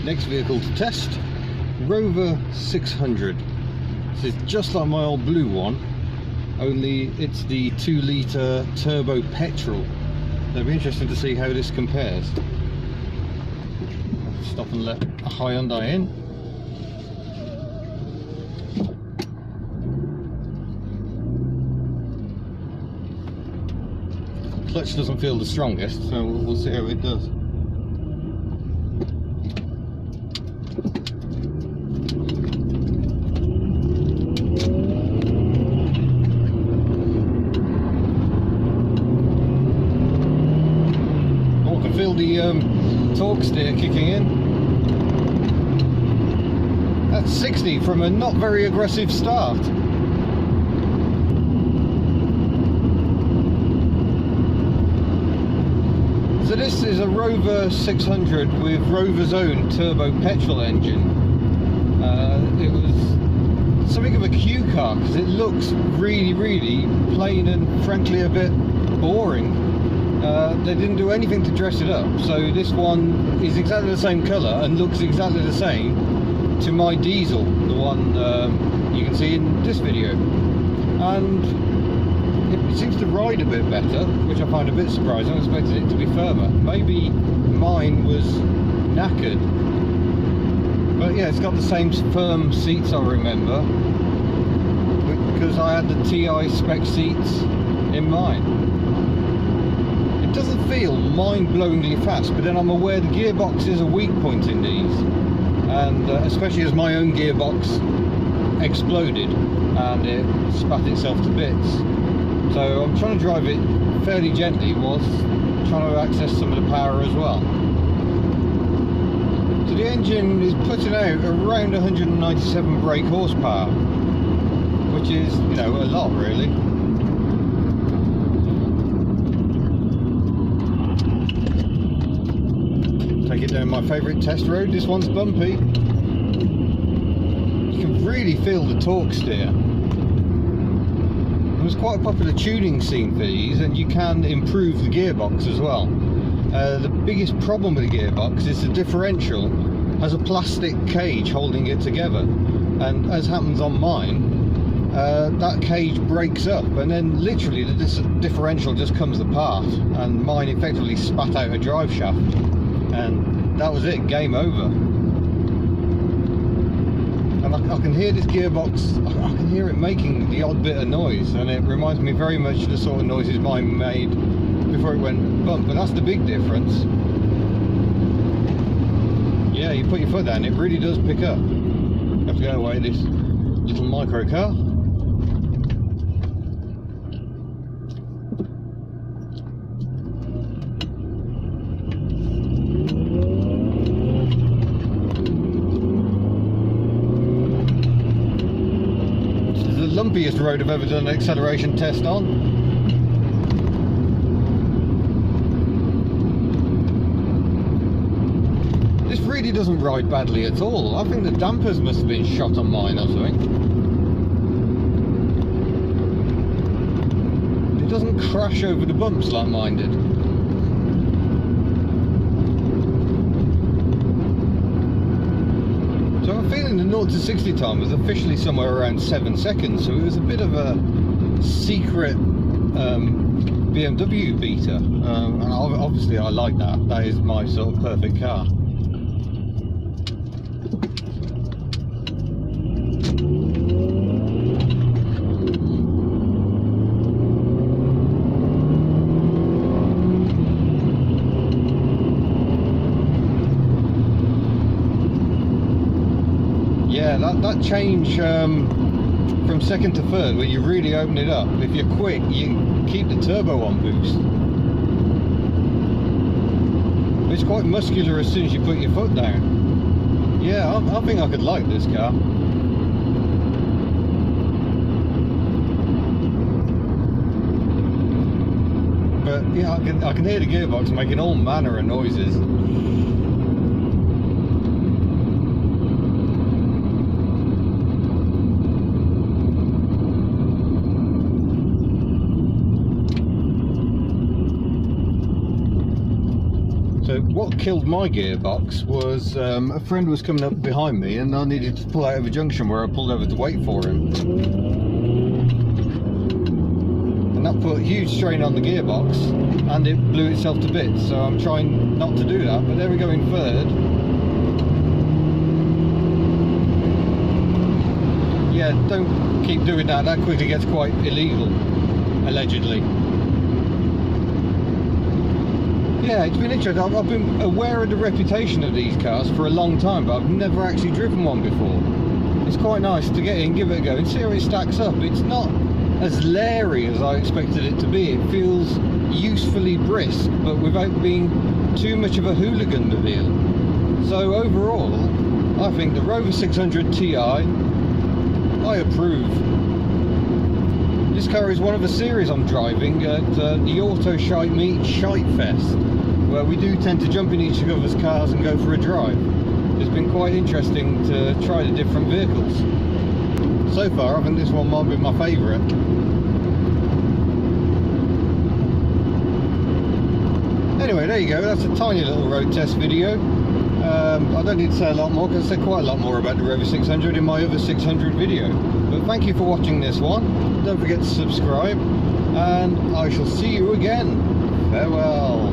Next vehicle to test, Rover 600. This is just like my old blue one, only it's the 2-litre turbo petrol. It'll be interesting to see how this compares. Stop and let a Hyundai in. Clutch doesn't feel the strongest, so we'll see how it does. Oh, I can feel the torque steer kicking in. That's 60 from a not very aggressive start. So this is a Rover 600 with Rover's own turbo petrol engine. It was something of a cue car because it looks really plain and frankly a bit boring. They didn't do anything to dress it up, so this one is exactly the same colour and looks exactly the same to my diesel, the one you can see in this video. And it seems to ride a bit better, which I find a bit surprising. I expected it to be firmer. Maybe mine was knackered. But yeah, it's got the same firm seats I remember, because I had the TI spec seats in mine. It doesn't feel mind-blowingly fast, but then I'm aware the gearbox is a weak point in these. And especially as my own gearbox exploded and it spat itself to bits. So I'm trying to drive it fairly gently whilst trying to access some of the power as well. So the engine is putting out around 197 brake horsepower, which is, you know, a lot really. Take it down my favourite test road. This one's bumpy. You can really feel the torque steer. There's quite a popular tuning scene for these, and you can improve the gearbox as well. The biggest problem with the gearbox is the differential has a plastic cage holding it together, and as happens on mine, that cage breaks up and then literally the differential just comes apart, and mine effectively spat out a drive shaft, and that was it, game over. And I can hear this gearbox, I can hear it making the odd bit of noise, and it reminds me very much of the sort of noises mine made before it went bump, but that's the big difference. Yeah, you put your foot down, it really does pick up. You have to go away this little micro car. Lumpiest road I've ever done an acceleration test on. This really doesn't ride badly at all. I think the dampers must have been shot on mine or something. It doesn't crash over the bumps like mine did. So I'm feeling the 0 to 60 time was officially somewhere around 7 seconds, so it was a bit of a secret BMW beater, and obviously I like that. That is my sort of perfect car. Yeah, that change from second to third, where you really open it up, if you're quick, you keep the turbo on boost. It's quite muscular as soon as you put your foot down. Yeah, I think I could like this car. But yeah, I can hear the gearbox making all manner of noises. So what killed my gearbox was a friend was coming up behind me and I needed to pull out of a junction where I pulled over to wait for him. And that put a huge strain on the gearbox and it blew itself to bits, so I'm trying not to do that, but there we go in third. Yeah, don't keep doing that, that quickly gets quite illegal, allegedly. Yeah, it's been interesting. I've been aware of the reputation of these cars for a long time, but I've never actually driven one before. It's quite nice to get in, give it a go and see how it stacks up. It's not as leery as I expected it to be. It feels usefully brisk, but without being too much of a hooligan mobile. So overall, I think the Rover 600 Ti, I approve. This car is one of a series I'm driving at the Auto Shite meet Shitefest, where we do tend to jump in each other's cars and go for a drive. It's been quite interesting to try the different vehicles. So far, I think this one might be my favourite. Anyway, there you go, that's a tiny little road test video. I don't need to say a lot more because I said quite a lot more about the Rover 600 in my other 600 video. But thank you for watching this one. Don't forget to subscribe, and I shall see you again. Farewell.